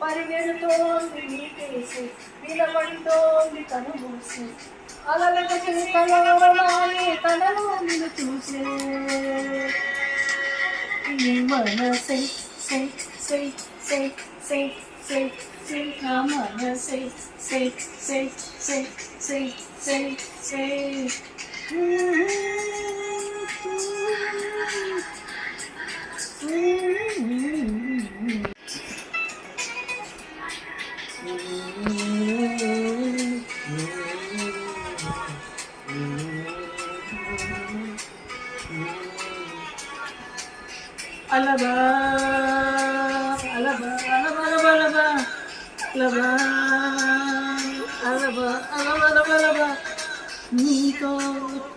పరిగెడుతోంది నీకేసి నిలబడుతోంది తను మూసి అలలకి కలవరమాయే తనలో నిన్ను చూసే ఈ మనసే సే సే సే సే సే సే నా మనసే సే సే సే సే సే సే అలబా అలబా అలబా అలబా అలబా అలబా అలబా అలబా నీతో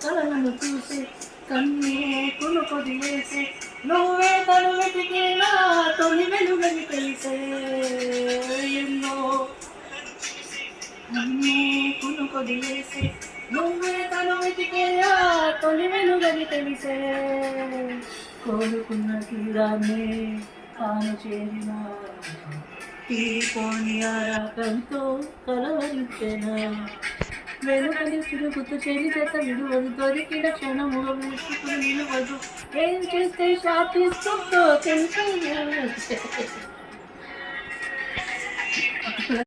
కళలను చూసి కన్ను కొనుకొని వేసి నువ్వే తను వెతికేనా తొలి వెలుగని తెలిసే ఎన్నో నన్ను కొనుకొని వేసి నువ్వే తను వెతికేనా తొలి వెలుగని తెలిసే కోరుకున్న తీరాన్నే తాను చేరిన తీరిపోని ఆరాటంతో కలవరించెనా వెనుకని తిరుగుతూ చెరిచేత విలువలు దొరికిన క్షణములు వేసుకుని నిలువదు ఏం చేస్తే శాపిస్తుందో తెలుసు